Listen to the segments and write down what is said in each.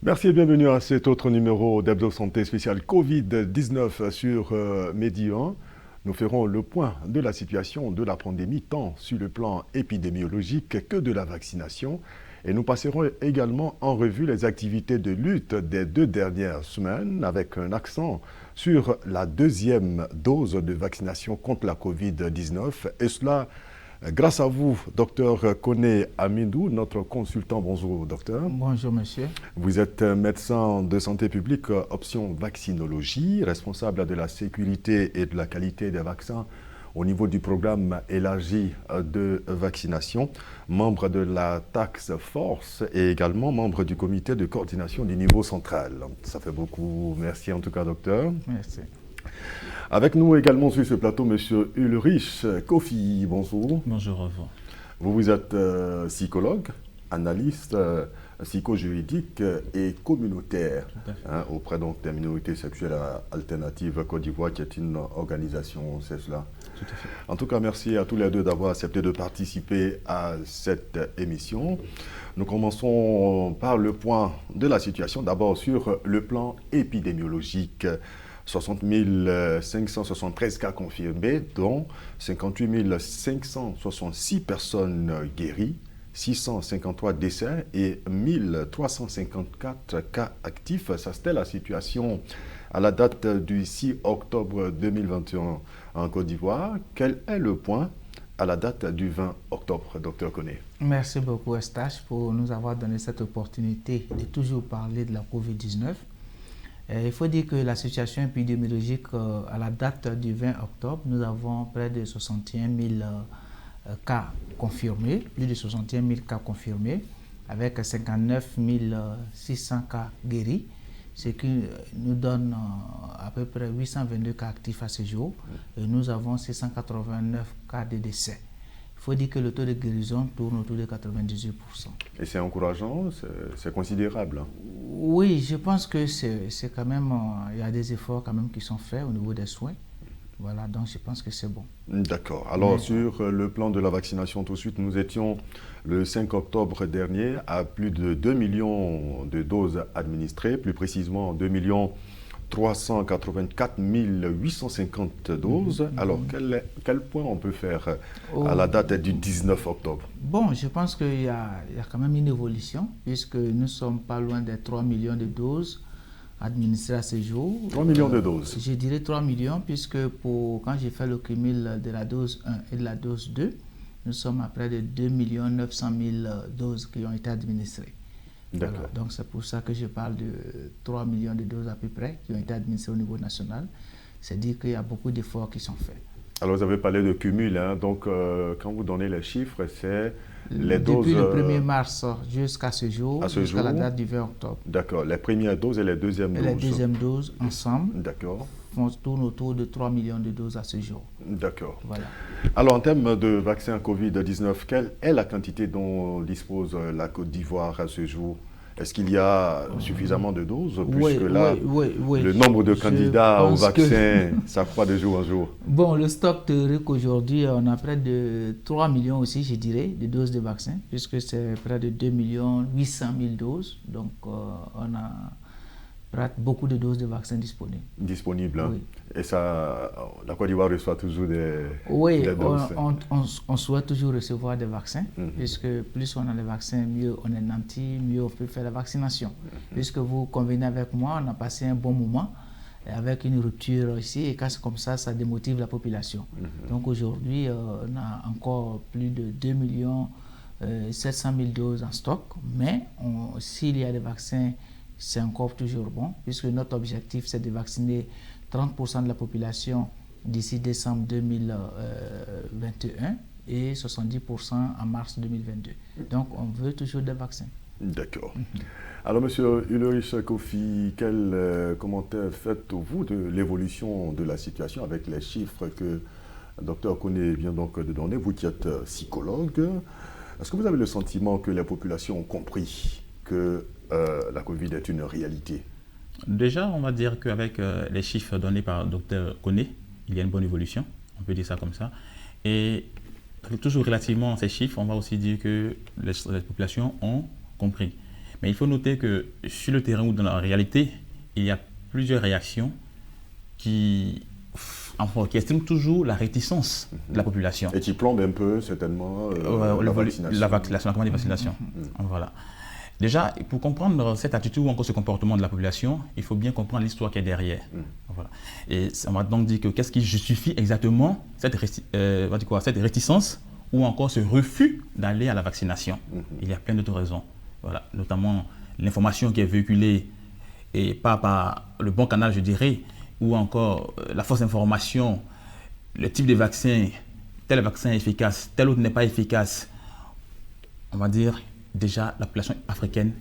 Merci et bienvenue à cet autre numéro d'Hebdo Santé spécial Covid-19 sur Medi 1. Nous ferons le point de la situation de la pandémie tant sur le plan épidémiologique que de la vaccination. Et nous passerons également en revue les activités de lutte des 2 dernières semaines avec un accent sur la deuxième dose de vaccination contre la Covid-19. Et cela grâce à vous, docteur Koné Amindou, notre consultant. Bonjour, docteur. Bonjour, monsieur. Vous êtes médecin de santé publique, option vaccinologie, responsable de la sécurité et de la qualité des vaccins au niveau du programme élargi de vaccination, membre de la Task Force et également membre du comité de coordination du niveau central. Ça fait beaucoup. Merci en tout cas, docteur. Merci. Avec nous également sur ce plateau, M. Ulrich Kofi. Bonjour. Bonjour à vous. Vous êtes psychologue, analyste psychojuridique et communautaire auprès donc, des minorités sexuelles alternatives Côte d'Ivoire, qui est une organisation, c'est cela? Tout à fait. En tout cas, merci à tous les deux d'avoir accepté de participer à cette émission. Nous commençons par le point de la situation, d'abord sur le plan épidémiologique. 60 573 cas confirmés, dont 58 566 personnes guéries, 653 décès et 1354 cas actifs. Ça, c'était la situation à la date du 6 octobre 2021 en Côte d'Ivoire. Quel est le point à la date du 20 octobre, docteur Koné? Merci beaucoup, Eustache, pour nous avoir donné cette opportunité de toujours parler de la COVID-19. Il faut dire que la situation épidémiologique à la date du 20 octobre, nous avons près de 61 000 cas confirmés, plus de 61 000 cas confirmés, avec 59 600 cas guéris, ce qui nous donne à peu près 822 cas actifs à ce jour, et nous avons 689 cas de décès. Il faut dire que le taux de guérison tourne autour de 98%. Et c'est encourageant, c'est considérable. Oui, je pense que c'est quand même, il y a des efforts quand même qui sont faits au niveau des soins. Voilà, donc je pense que c'est bon. D'accord. Alors, sur le plan de la vaccination, tout de suite, nous étions le 5 octobre dernier à plus de 2 millions de doses administrées, plus précisément 2 384 850 doses. Alors, quel point on peut faire à la date du 19 octobre? Bon, je pense qu'il y a quand même une évolution, puisque nous ne sommes pas loin des 3 millions de doses administrées à ce jour. 3 millions de doses. Je dirais 3 millions, puisque quand j'ai fait le cumul de la dose 1 et de la dose 2, nous sommes à près de 2 900 000 doses qui ont été administrées. Voilà, donc c'est pour ça que je parle de 3 millions de doses à peu près qui ont été administrées au niveau national. C'est dire qu'il y a beaucoup d'efforts qui sont faits. Alors vous avez parlé de cumul, donc quand vous donnez les chiffres, c'est les doses... Depuis le 1er mars jusqu'à ce jour, jusqu'à la date du 20 octobre. D'accord, les premières doses et les deuxièmes doses. Les deuxièmes doses ensemble. D'accord. Tourne autour de 3 millions de doses à ce jour. D'accord. Voilà. Alors, en termes de vaccins Covid-19, quelle est la quantité dont dispose la Côte d'Ivoire à ce jour? Est-ce qu'il y a suffisamment de doses? Puisque là, le nombre de candidats au vaccin s'accroît de jour en jour. Bon, le stock théorique aujourd'hui, on a près de 3 millions aussi, je dirais, de doses de vaccins, puisque c'est près de 2 800 000 doses. Donc, on a beaucoup de doses de vaccins disponibles. Disponibles, hein? Oui. Et ça, la Côte d'Ivoire reçoit toujours des doses. Oui, on souhaite toujours recevoir des vaccins, puisque plus on a des vaccins, mieux on est nanti, mieux on peut faire la vaccination. Puisque vous convenez avec moi, on a passé un bon moment avec une rupture ici, et quand c'est comme ça, ça démotive la population. Donc aujourd'hui, on a encore plus de 2 700 000 doses en stock, mais s'il y a des vaccins, c'est encore toujours bon, puisque notre objectif, c'est de vacciner 30% de la population d'ici décembre 2021 et 70% en mars 2022. Donc, on veut toujours des vaccins. D'accord. Alors, monsieur Ulrich Kofi, quel commentaire faites-vous de l'évolution de la situation avec les chiffres que le docteur Koné vient donc de donner, vous qui êtes psychologue? Est-ce que vous avez le sentiment que les populations ont compris que la Covid est une réalité? Déjà, on va dire qu'avec les chiffres donnés par le docteur Koné, il y a une bonne évolution, on peut dire ça comme ça. Et toujours relativement à ces chiffres, on va aussi dire que les populations ont compris. Mais il faut noter que sur le terrain ou dans la réalité, il y a plusieurs réactions qui estiment toujours la réticence de la population. Et qui plombent un peu, certainement, la vaccination. La campagne de vaccination. Voilà. Déjà, pour comprendre cette attitude ou encore ce comportement de la population, il faut bien comprendre l'histoire qui est derrière. Voilà. Et on va donc dire que qu'est-ce qui justifie exactement cette réticence ou encore ce refus d'aller à la vaccination. Il y a plein d'autres raisons. Voilà. Vacinement l'information qui est véhiculée et pas par le bon canal, je dirais, ou encore la fausse information, le type de vaccin, tel vaccin est efficace, tel autre n'est pas efficace. On va dire déjà la population africaine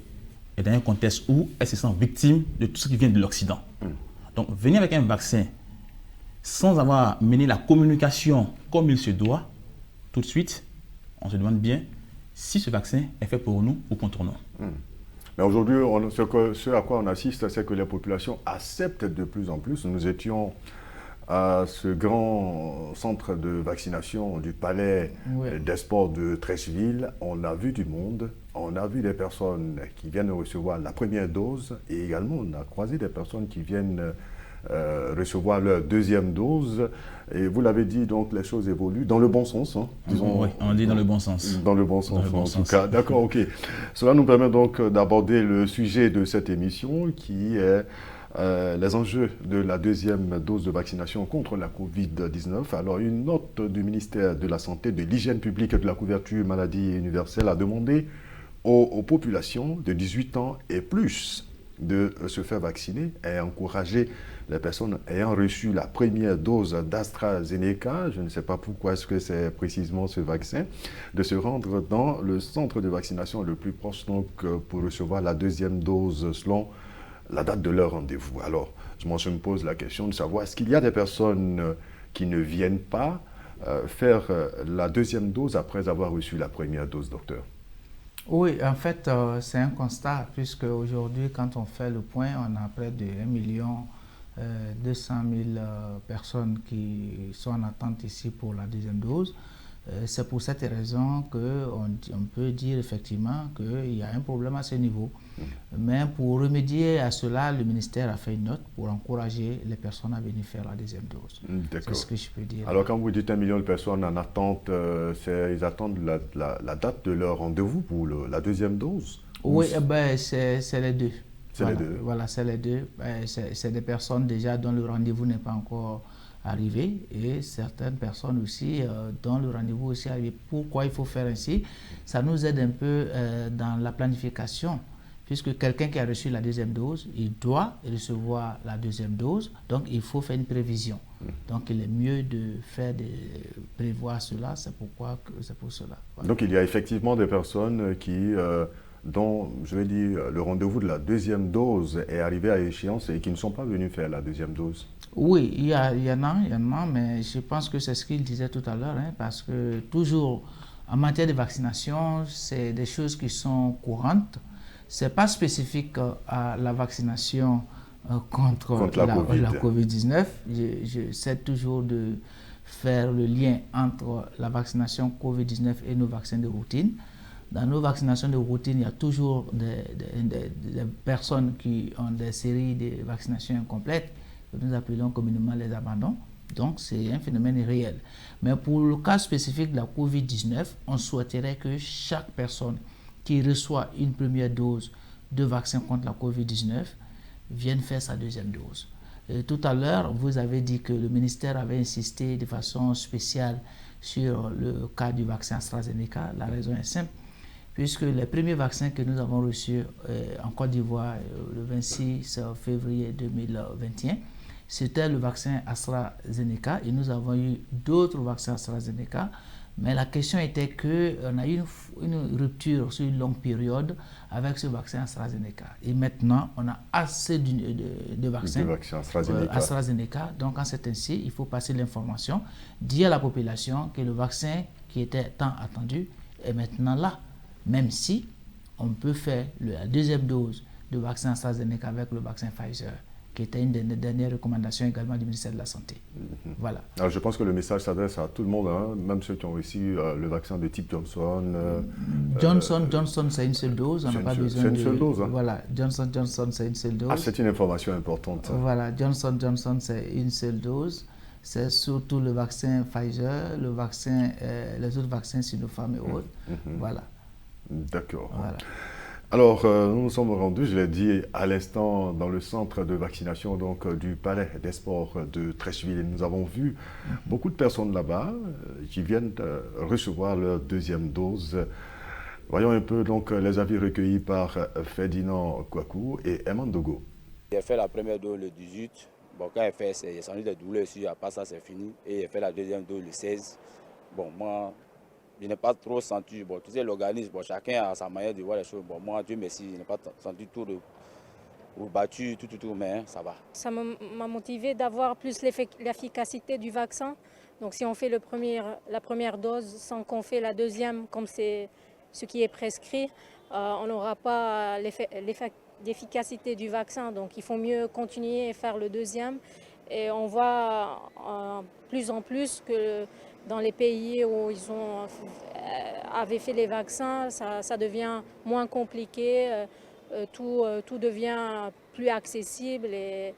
est dans un contexte où elle se sent victime de tout ce qui vient de l'Occident. Donc venir avec un vaccin sans avoir mené la communication comme il se doit, tout de suite, on se demande bien si ce vaccin est fait pour nous ou contre nous. Mais aujourd'hui, ce à quoi on assiste, c'est que les populations acceptent de plus en plus. Nous étions à ce grand centre de vaccination du Palais des Sports de Treichville. On a vu du monde, on a vu des personnes qui viennent recevoir la première dose et également on a croisé des personnes qui viennent recevoir leur deuxième dose. Et vous l'avez dit, donc les choses évoluent dans le bon sens. Disons, oui, on dit dans le bon sens. Dans le bon sens, en tout cas. D'accord, ok. Cela nous permet donc d'aborder le sujet de cette émission qui est les enjeux de la deuxième dose de vaccination contre la Covid-19. Alors, une note du ministère de la Santé, de l'Hygiène publique et de la couverture maladie universelle a demandé aux populations de 18 ans et plus de se faire vacciner et encourager les personnes ayant reçu la première dose d'AstraZeneca, je ne sais pas pourquoi est-ce que c'est précisément ce vaccin, de se rendre dans le centre de vaccination le plus proche donc, pour recevoir la deuxième dose selon la date de leur rendez-vous. Alors, je me pose la question de savoir, est-ce qu'il y a des personnes qui ne viennent pas faire la deuxième dose après avoir reçu la première dose, docteur? Oui, en fait, c'est un constat, puisque aujourd'hui, quand on fait le point, on a près de 1,2 million personnes qui sont en attente ici pour la deuxième dose. C'est pour cette raison qu'on peut dire effectivement qu'il y a un problème à ce niveau. Mais pour remédier à cela, le ministère a fait une note pour encourager les personnes à venir faire la deuxième dose. C'est ce que je peux dire. Alors quand vous dites 1 million de personnes en attente, ils attendent la date de leur rendez-vous pour la deuxième dose? Oui, c'est les deux. C'est les deux. Voilà, c'est les deux. C'est des personnes déjà dont le rendez-vous n'est pas encore arrivé et certaines personnes aussi dont le rendez-vous aussi est arrivé. Pourquoi il faut faire ainsi? Ça nous aide un peu dans la planification, puisque quelqu'un qui a reçu la deuxième dose, il doit recevoir la deuxième dose, donc il faut faire une prévision. Donc il est mieux de prévoir cela, c'est pour cela. Voilà. Donc il y a effectivement des personnes dont, je vais dire, le rendez-vous de la deuxième dose est arrivé à échéance et qui ne sont pas venus faire la deuxième dose. Oui, il y en a, mais je pense que c'est ce qu'il disait tout à l'heure, parce que toujours en matière de vaccination, c'est des choses qui sont courantes. Ce n'est pas spécifique à la vaccination contre la COVID-19. J'essaie toujours de faire le lien entre la vaccination COVID-19 et nos vaccins de routine. Dans nos vaccinations de routine, il y a toujours des personnes qui ont des séries de vaccinations incomplètes, que nous appelons communément les abandons. Donc, c'est un phénomène réel. Mais pour le cas spécifique de la COVID-19, on souhaiterait que chaque personne qui reçoit une première dose de vaccin contre la COVID-19 vienne faire sa deuxième dose. Et tout à l'heure, vous avez dit que le ministère avait insisté de façon spéciale sur le cas du vaccin AstraZeneca. La raison est simple, puisque les premiers vaccins que nous avons reçus en Côte d'Ivoire le 26 février 2021, c'était le vaccin AstraZeneca et nous avons eu d'autres vaccins AstraZeneca. Mais la question était qu'on a eu une rupture sur une longue période avec ce vaccin AstraZeneca. Et maintenant, on a assez de vaccins AstraZeneca. Donc, en c'est ainsi, il faut passer l'information, dire à la population que le vaccin qui était tant attendu est maintenant là. Même si on peut faire la deuxième dose de vaccin AstraZeneca avec le vaccin Pfizer. qui était une des dernières recommandations également du ministère de la Santé. Voilà. Alors, je pense que le message s'adresse à tout le monde, hein, même ceux qui ont reçu le vaccin de type Johnson. Johnson, c'est une seule dose. On n'a pas besoin de... C'est une seule dose. Hein. Voilà, Johnson, c'est une seule dose. Ah, c'est une information importante. Voilà, Johnson, c'est une seule dose. C'est surtout le vaccin Pfizer, les autres vaccins Sinopharm et autres. Voilà. D'accord. Voilà. Alors, nous nous sommes rendus, je l'ai dit à l'instant, dans le centre de vaccination donc, du Palais des Sports de Treichville. Et nous avons vu beaucoup de personnes là-bas qui viennent recevoir leur deuxième dose. Voyons un peu donc, les avis recueillis par Ferdinand Kouakou et Eman Dogo. J'ai fait la première dose le 18. Bon, quand j'ai fait, j'ai senti des douleurs aussi, à part ça, c'est fini. Et j'ai fait la deuxième dose le 16. Bon, moi, je n'ai pas trop senti. Bon, tu sais, l'organisme, bon, chacun a sa manière de voir les choses. Bon, moi, Dieu merci, je n'ai pas senti tout battu, tout, mais ça va. Ça m'a motivé d'avoir plus l'efficacité du vaccin. Donc, si on fait la première dose sans qu'on fait la deuxième, comme c'est ce qui est prescrit, on n'aura pas l'efficacité du vaccin. Donc, il faut mieux continuer et faire le deuxième. Et on voit plus en plus que dans les pays où ils avaient fait les vaccins, ça devient moins compliqué, tout devient plus accessible et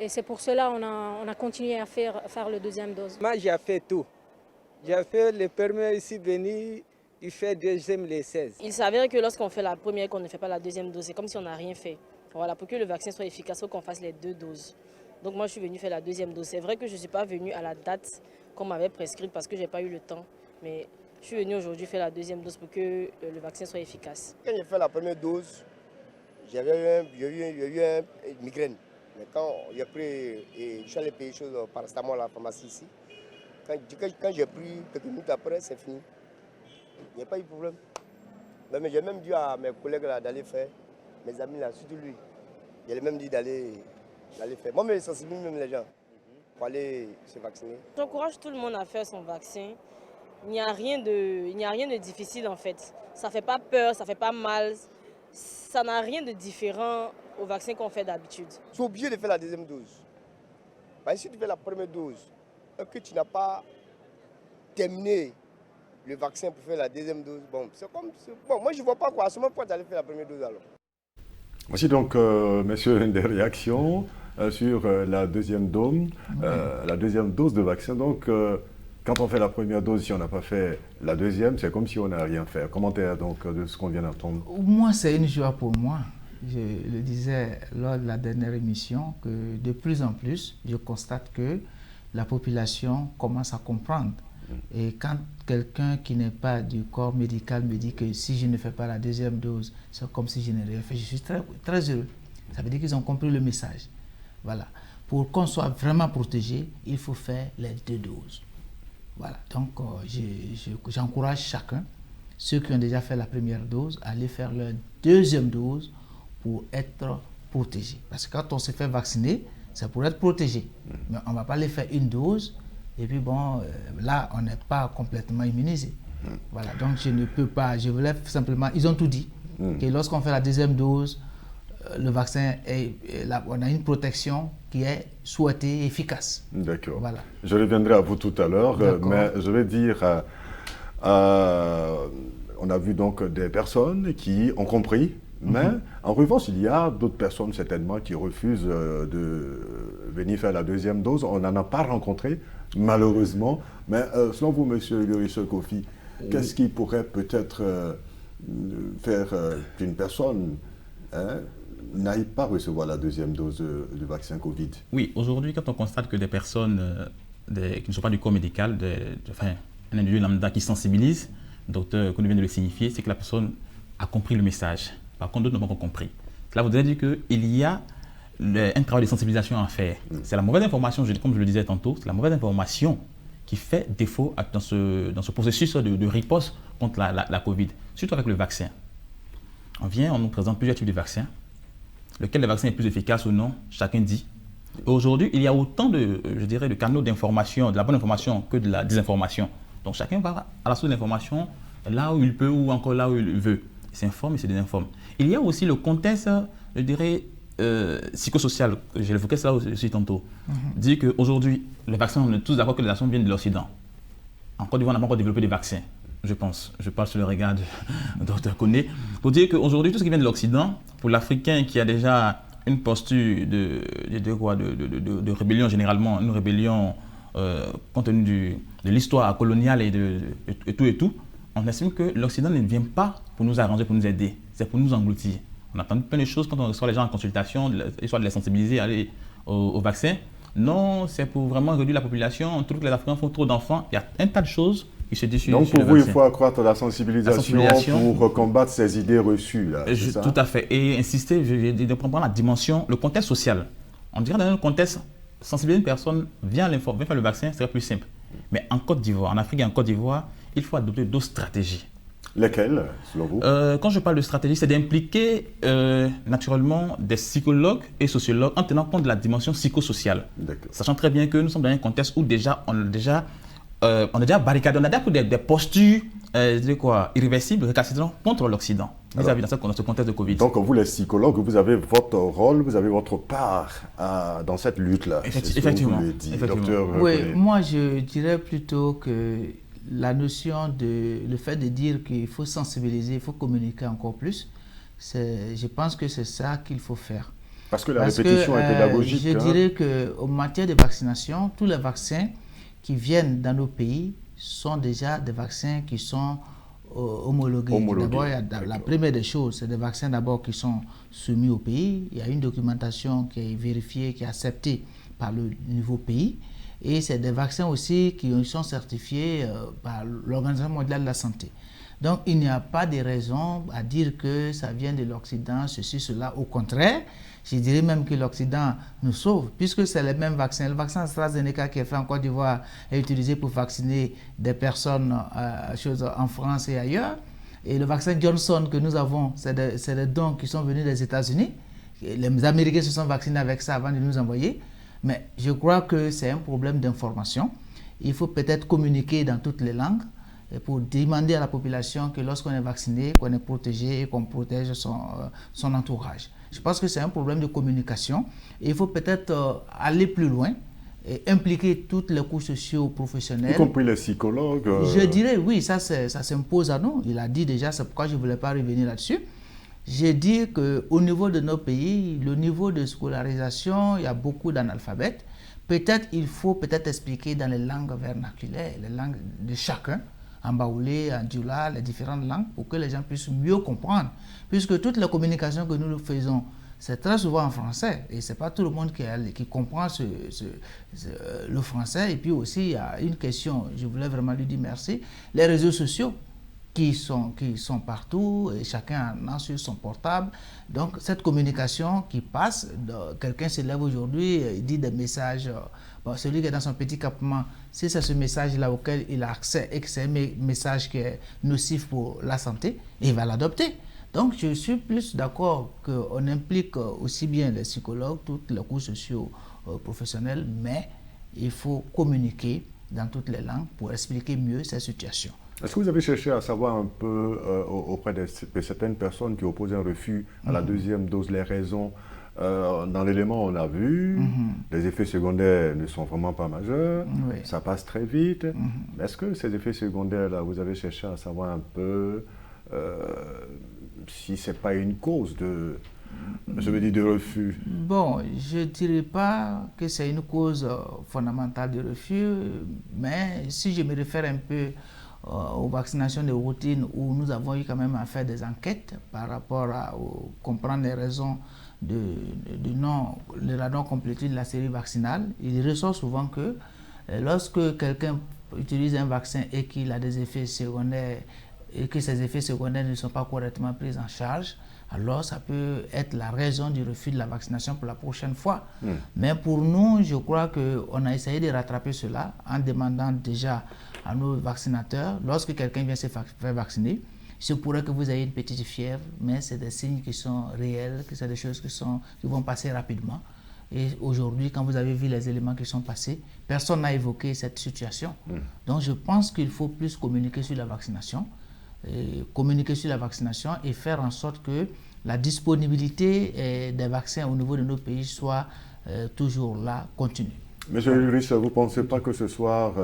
c'est pour cela qu'on a continué à faire le deuxième dose. Moi, j'ai fait tout. J'ai fait le premier ici venu, il fait deuxième les 16. Il s'avère que lorsqu'on fait la première, qu'on ne fait pas la deuxième dose, c'est comme si on n'a rien fait. Voilà, pour que le vaccin soit efficace, il faut qu'on fasse les deux doses. Donc moi, je suis venue faire la deuxième dose. C'est vrai que je ne suis pas venue à la date qu'on m'avait prescrite parce que je n'ai pas eu le temps. Mais je suis venue aujourd'hui faire la deuxième dose pour que le vaccin soit efficace. Quand j'ai fait la première dose, j'ai eu une migraine. Mais quand j'ai pris, je suis allé payer chose paracétamol à la pharmacie ici, quand j'ai pris quelques minutes après, c'est fini. Il n'y a pas eu de problème. Mais j'ai même dit à mes collègues d'aller faire, mes amis là, surtout lui, j'ai même dit d'aller faire. Moi, je sensibilise même les gens pour aller se vacciner. J'encourage tout le monde à faire son vaccin. Il n'y a rien de difficile en fait. Ça ne fait pas peur, ça ne fait pas mal. Ça n'a rien de différent au vaccin qu'on fait d'habitude. Tu es obligé de faire la deuxième dose. Parce que si tu fais la première dose et que tu n'as pas terminé le vaccin pour faire la deuxième dose, bon, c'est comme... Bon, moi, je ne vois pas quoi. À ce moment, pourquoi tu allais faire la première dose alors? Voici donc, messieurs, des réactions sur la deuxième dose de vaccin. Donc, quand on fait la première dose, si on n'a pas fait la deuxième, c'est comme si on n'a rien fait. Commentaire donc de ce qu'on vient d'entendre. Moi, c'est une joie pour moi. Je le disais lors de la dernière émission que de plus en plus, je constate que la population commence à comprendre. Et quand quelqu'un qui n'est pas du corps médical me dit que si je ne fais pas la deuxième dose, c'est comme si je n'ai rien fait, je suis très, très heureux. Ça veut dire qu'ils ont compris le message. Voilà. Pour qu'on soit vraiment protégé, il faut faire les deux doses. Voilà. Donc, j'encourage chacun, ceux qui ont déjà fait la première dose, à aller faire leur deuxième dose pour être protégé. Parce que quand on se fait vacciner, c'est pour être protégé. Mais on ne va pas aller faire une dose. Et puis bon, là, on n'est pas complètement immunisé. Voilà, donc je ne peux pas, je voulais simplement, ils ont tout dit, que lorsqu'on fait la deuxième dose, le vaccin, on a une protection qui est souhaitée et efficace. D'accord. Voilà. Je reviendrai à vous tout à l'heure, mais je vais dire, on a vu donc des personnes qui ont compris, mais en revanche, il y a d'autres personnes certainement qui refusent de venir faire la deuxième dose. On n'en a pas rencontré, malheureusement. Mais selon vous, monsieur Richard Kofi, qu'est-ce qui pourrait peut-être faire qu'une personne n'aille pas recevoir la deuxième dose du vaccin Covid? Oui, aujourd'hui, quand on constate que des personnes qui ne sont pas du corps médical, un individu lambda qui sensibilise, docteur, comme vient de le signifier, c'est que la personne a compris le message. Par contre, d'autres n'ont pas compris. Cela voudrait dire qu'il y a un travail de sensibilisation à faire. C'est la mauvaise information, comme je le disais tantôt, c'est la mauvaise information qui fait défaut dans ce processus de riposte contre la Covid, surtout avec le vaccin. On nous présente plusieurs types de vaccins. Lequel le vaccin est plus efficace ou non, chacun dit. Aujourd'hui, il y a autant de canaux d'information, de la bonne information que de la désinformation. Donc chacun va à la source de l'information là où il peut ou encore là où il veut. Il s'informe et se désinforme. Il y a aussi le contexte, je dirais, psychosocial, j'ai évoqué ça aussi tantôt, dit qu'aujourd'hui, les vaccins, on est tous d'accord que les vaccins viennent de l'Occident. En Côte d'Ivoire, on n'a pas encore développé des vaccins, je pense. Je parle sur le regard de Dr Koné. Pour dire qu'aujourd'hui, tout ce qui vient de l'Occident, pour l'Africain qui a déjà une posture de rébellion, généralement, une rébellion compte tenu de l'histoire coloniale et tout, on estime que l'Occident ne vient pas pour nous arranger, pour nous aider, c'est pour nous engloutir. On a plein de choses quand on reçoit les gens en consultation, histoire de les sensibiliser à aller au vaccin. Non, c'est pour vraiment réduire la population. On trouve que les Africains font trop d'enfants. Il y a un tas de choses qui se disent sur le vaccin. Donc pour vous, il faut accroître la sensibilisation pour combattre ces idées reçues. Là, tout à fait. Et insister, de prendre la dimension, le contexte social. On dirait dans un contexte, sensibiliser une personne, viens faire le vaccin, c'est plus simple. Mais en Côte d'Ivoire, en Afrique et en Côte d'Ivoire, il faut adopter d'autres stratégies. Lesquelles, selon vous? Quand je parle de stratégie, c'est d'impliquer naturellement des psychologues et sociologues en tenant compte de la dimension psychosociale. Sachant très bien que nous sommes dans un contexte où on est déjà barricadé, on a déjà pris des postures irréversibles, récalcitrantes contre l'Occident, vis-à-vis de ce contexte de Covid. Donc vous, les psychologues, vous avez votre rôle, vous avez votre part dans cette lutte-là. Effectivement. Oui, moi je dirais plutôt que la notion le fait de dire qu'il faut sensibiliser, il faut communiquer encore plus, je pense que c'est ça qu'il faut faire. Parce que la répétition est pédagogique. Je dirais qu'en matière de vaccination, tous les vaccins qui viennent dans nos pays sont déjà des vaccins qui sont homologués. D'abord, la première des choses, c'est des vaccins d'abord qui sont soumis au pays. Il y a une documentation qui est vérifiée, qui est acceptée par le niveau pays. Et c'est des vaccins aussi qui sont certifiés par l'Organisation mondiale de la santé. Donc, il n'y a pas de raison à dire que ça vient de l'Occident, ceci, cela. Au contraire, je dirais même que l'Occident nous sauve, puisque c'est le même vaccin. Le vaccin AstraZeneca qui est fait en Côte d'Ivoire est utilisé pour vacciner des personnes en France et ailleurs. Et le vaccin Johnson que nous avons, c'est des dons qui sont venus des États-Unis. Les Américains se sont vaccinés avec ça avant de nous envoyer. Mais je crois que c'est un problème d'information. Il faut peut-être communiquer dans toutes les langues pour demander à la population que lorsqu'on est vacciné, qu'on est protégé et qu'on protège son entourage. Je pense que c'est un problème de communication. Et il faut peut-être aller plus loin et impliquer toutes les couches socio-professionnelles. Y compris les psychologues. Je dirais oui, ça s'impose à nous. Il a dit déjà, c'est pourquoi je ne voulais pas revenir là-dessus. J'ai dit qu'au niveau de nos pays, le niveau de scolarisation, il y a beaucoup d'analphabètes. Peut-être il faut expliquer dans les langues vernaculaires, les langues de chacun, en baoulé, en dioula, les différentes langues, pour que les gens puissent mieux comprendre. Puisque toute la communication que nous faisons, c'est très souvent en français. Et ce n'est pas tout le monde qui comprend le français. Et puis aussi, il y a une question, je voulais vraiment lui dire merci, les réseaux sociaux. Qui sont partout, et chacun en a sur son portable. Donc, cette communication qui passe, quelqu'un se lève aujourd'hui, il dit des messages, celui qui est dans son petit campement, si c'est ce message-là auquel il a accès et que c'est un message qui est nocif pour la santé, il va l'adopter. Donc, je suis plus d'accord qu'on implique aussi bien les psychologues, toutes les couches socio-professionnelles, mais il faut communiquer dans toutes les langues pour expliquer mieux ces situations. Est-ce que vous avez cherché à savoir un peu auprès de certaines personnes qui opposent un refus à la deuxième dose, les raisons? Dans l'élément, on a vu, les effets secondaires ne sont vraiment pas majeurs, ça passe très vite. Est-ce que ces effets secondaires-là, vous avez cherché à savoir un peu si ce n'est pas une cause de refus? Bon, je ne dirais pas que c'est une cause fondamentale de refus, mais si je me réfère un peu aux vaccinations de routine où nous avons eu quand même à faire des enquêtes par rapport à comprendre les raisons de la non-complétude de la série vaccinale, il ressort souvent que lorsque quelqu'un utilise un vaccin et qu'il a des effets secondaires et que ces effets secondaires ne sont pas correctement pris en charge, alors ça peut être la raison du refus de la vaccination pour la prochaine fois. Mais pour nous, je crois qu'on a essayé de rattraper cela en demandant déjà à nos vaccinateurs, lorsque quelqu'un vient se faire vacciner, il se pourrait que vous ayez une petite fièvre, mais c'est des signes qui sont réels, que c'est des choses qui vont passer rapidement. Et aujourd'hui, quand vous avez vu les éléments qui sont passés, personne n'a évoqué cette situation. Donc je pense qu'il faut plus communiquer sur la vaccination, et faire en sorte que la disponibilité des vaccins au niveau de nos pays soit toujours là, continue. Monsieur Ulrich, vous ne pensez pas que ce soit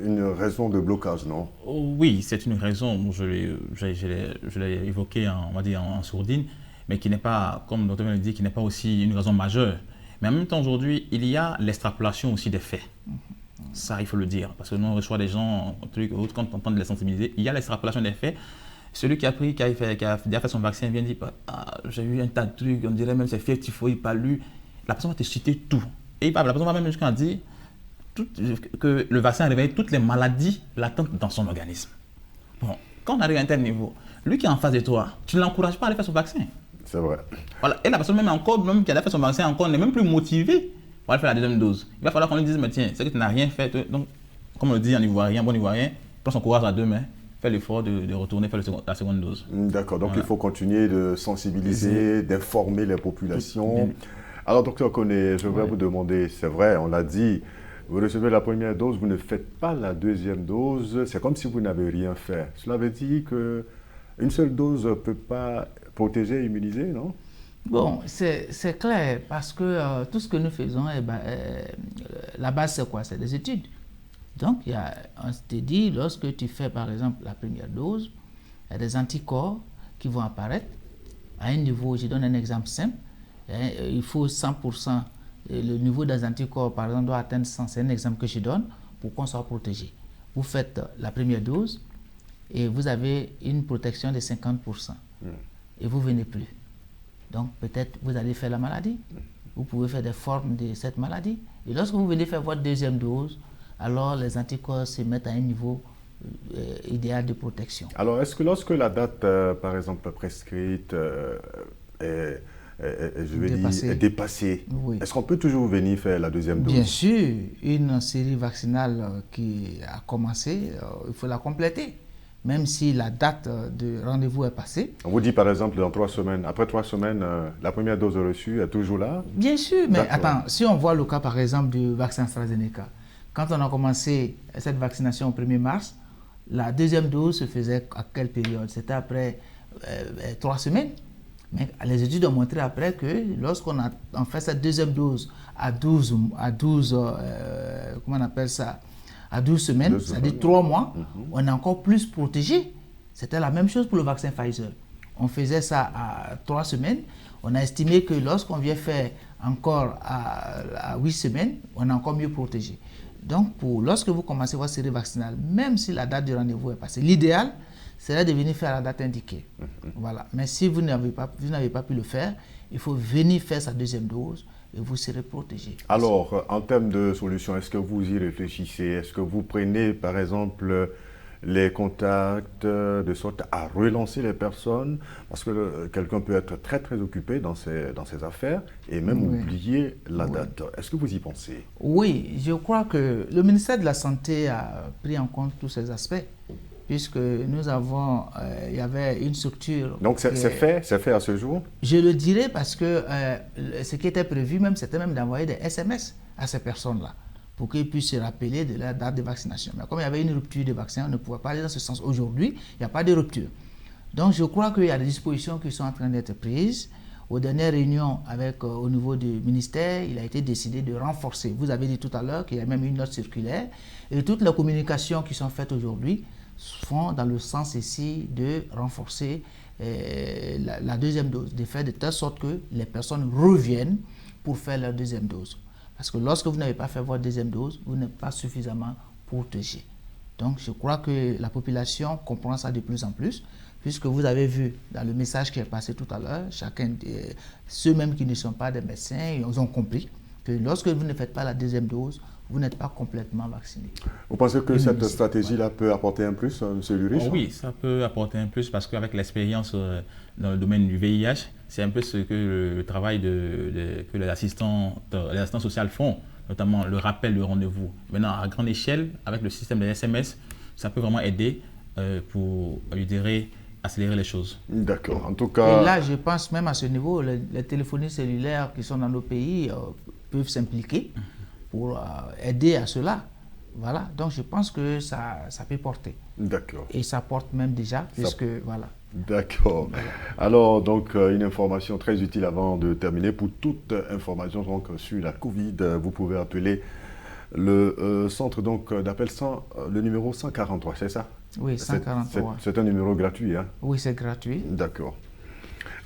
une raison de blocage, non? Oui, c'est une raison, je l'ai évoqué on va dire en sourdine, mais qui n'est pas, comme notre le dit, qui n'est pas aussi une raison majeure. Mais en même temps, aujourd'hui, il y a l'extrapolation aussi des faits. Ça, il faut le dire, parce que nous, on reçoit des gens, quand on entend de les sensibiliser, il y a l'extrapolation des faits. Celui qui a déjà fait son vaccin vient dire j'ai eu un tas de trucs, on dirait même c'est fait, typhoïde, pas lu. La personne va te citer tout. Et la personne va même jusqu'à dire que le vaccin a réveillé toutes les maladies latentes dans son organisme. Bon, quand on arrive à un tel niveau, lui qui est en face de toi, tu ne l'encourages pas à aller faire son vaccin. C'est vrai. Voilà. Et la personne même qui a fait son vaccin encore n'est même plus motivée pour aller faire la deuxième dose. Il va falloir qu'on lui dise, mais tiens, c'est que tu n'as rien fait. Donc, comme on le dit en Ivoirien, bon Ivoirien, prends son courage à deux mains, fais l'effort de retourner faire la seconde dose. D'accord, donc voilà. Il faut continuer de sensibiliser, d'informer les populations. Alors, docteur Koné, je voudrais vous demander, c'est vrai, on l'a dit, vous recevez la première dose, vous ne faites pas la deuxième dose, c'est comme si vous n'avez rien fait. Cela veut dire qu'une seule dose ne peut pas protéger, immuniser, non? Bon, c'est clair, parce que tout ce que nous faisons, la base c'est quoi? C'est des études. Donc, on s'est dit, lorsque tu fais par exemple la première dose, il y a des anticorps qui vont apparaître à un niveau, je donne un exemple simple, il faut 100%, le niveau des anticorps par exemple doit atteindre 100, c'est un exemple que je donne, pour qu'on soit protégé. Vous faites la première dose et vous avez une protection de 50%. Et vous ne venez plus. Donc peut-être vous allez faire la maladie. Vous pouvez faire des formes de cette maladie. Et lorsque vous venez faire votre deuxième dose, alors les anticorps se mettent à un niveau idéal de protection. Alors est-ce que lorsque la date, par exemple, prescrite est dépassée, oui. Est-ce qu'on peut toujours venir faire la deuxième dose? Bien sûr, une série vaccinale qui a commencé, il faut la compléter. Même si la date de rendez-vous est passée. On vous dit par exemple dans 3 semaines, après 3 semaines, la première dose reçue est toujours là? Bien sûr, mais attends, si on voit le cas par exemple du vaccin AstraZeneca, quand on a commencé cette vaccination au 1er mars, la deuxième dose se faisait à quelle période? C'était après 3 semaines. Mais les études ont montré après que lorsqu'on a fait cette deuxième dose à 12 comment on appelle ça? À 12 semaines, c'est-à-dire 3 mois, on est encore plus protégé. C'était la même chose pour le vaccin Pfizer. On faisait ça à 3 semaines. On a estimé que lorsqu'on vient faire encore à 8 semaines, on est encore mieux protégé. Donc, lorsque vous commencez votre série vaccinale, même si la date du rendez-vous est passée, l'idéal serait de venir faire la date indiquée. Voilà. Mais si vous n'avez pas pu le faire, il faut venir faire sa deuxième dose et vous serez protégé. Alors, en termes de solutions, est-ce que vous y réfléchissez? Est-ce que vous prenez, par exemple, les contacts de sorte à relancer les personnes? Parce que quelqu'un peut être très, très occupé dans ses affaires et même oublier la date. Est-ce que vous y pensez? Oui, je crois que le ministère de la Santé a pris en compte tous ces aspects, puisque nous avons, il y avait une structure... Donc c'est fait à ce jour? Je le dirais parce que ce qui était prévu même, c'était même d'envoyer des SMS à ces personnes-là, pour qu'ils puissent se rappeler de la date de vaccination. Mais comme il y avait une rupture de vaccin, on ne pouvait pas aller dans ce sens. Aujourd'hui, il n'y a pas de rupture. Donc je crois qu'il y a des dispositions qui sont en train d'être prises. Aux dernières réunions au niveau du ministère, il a été décidé de renforcer. Vous avez dit tout à l'heure qu'il y a même une note circulaire. Et toutes les communications qui sont faites aujourd'hui font dans le sens ici de renforcer la deuxième dose, de faire de telle sorte que les personnes reviennent pour faire leur deuxième dose. Parce que lorsque vous n'avez pas fait votre deuxième dose, vous n'êtes pas suffisamment protégé. Donc je crois que la population comprend ça de plus en plus, puisque vous avez vu dans le message qui est passé tout à l'heure, ceux même qui ne sont pas des médecins, ils ont compris que lorsque vous ne faites pas la deuxième dose, vous n'êtes pas complètement vacciné. Vous pensez que cette stratégie-là peut apporter un plus, M. Ulrich? Oui, ça peut apporter un plus parce qu'avec l'expérience dans le domaine du VIH, c'est un peu ce que le travail que les assistants sociaux font, notamment le rappel de rendez-vous. Maintenant, à grande échelle, avec le système des SMS, ça peut vraiment aider pour accélérer les choses. D'accord, en tout cas... Et là, je pense même à ce niveau, les téléphonies cellulaires qui sont dans nos pays peuvent s'impliquer pour aider à cela. Voilà, donc je pense que ça peut porter. D'accord. Et ça porte même déjà, puisque voilà. D'accord. Alors, donc, une information très utile avant de terminer. Pour toute information donc, sur la Covid, vous pouvez appeler le centre d'appel le numéro 143, c'est ça? Oui, 143. C'est un numéro gratuit, hein? Oui, c'est gratuit. D'accord.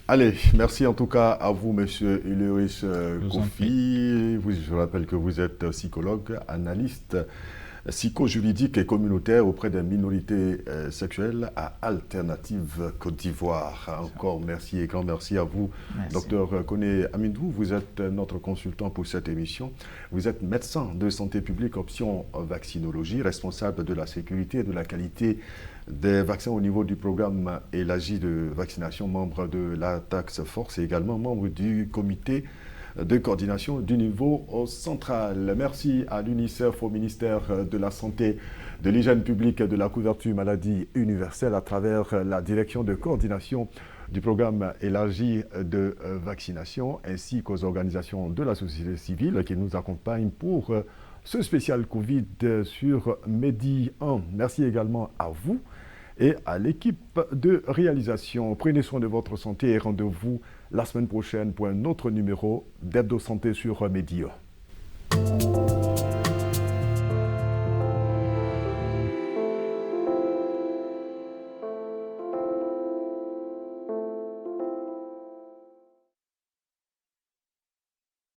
Allez, merci en tout cas à vous, monsieur Uléois Kofi. Je rappelle que vous êtes psychologue, analyste psycho-juridique et communautaire auprès des minorités sexuelles à Alternative Côte d'Ivoire. Encore merci et grand merci à vous, docteur Koné Amindou. Vous êtes notre consultant pour cette émission. Vous êtes médecin de santé publique option vaccinologie, responsable de la sécurité et de la qualité des vaccins au niveau du programme élargi de vaccination, membre de la Task Force et également membre du comité de coordination du niveau central. Merci à l'UNICEF, au ministère de la Santé, de l'Hygiène publique et de la couverture maladie universelle à travers la direction de coordination du programme élargi de vaccination ainsi qu'aux organisations de la société civile qui nous accompagnent pour ce spécial Covid sur Medi 1. Merci également à vous et à l'équipe de réalisation. Prenez soin de votre santé et rendez-vous la semaine prochaine pour un autre numéro d'Hebdo Santé sur Medi 1.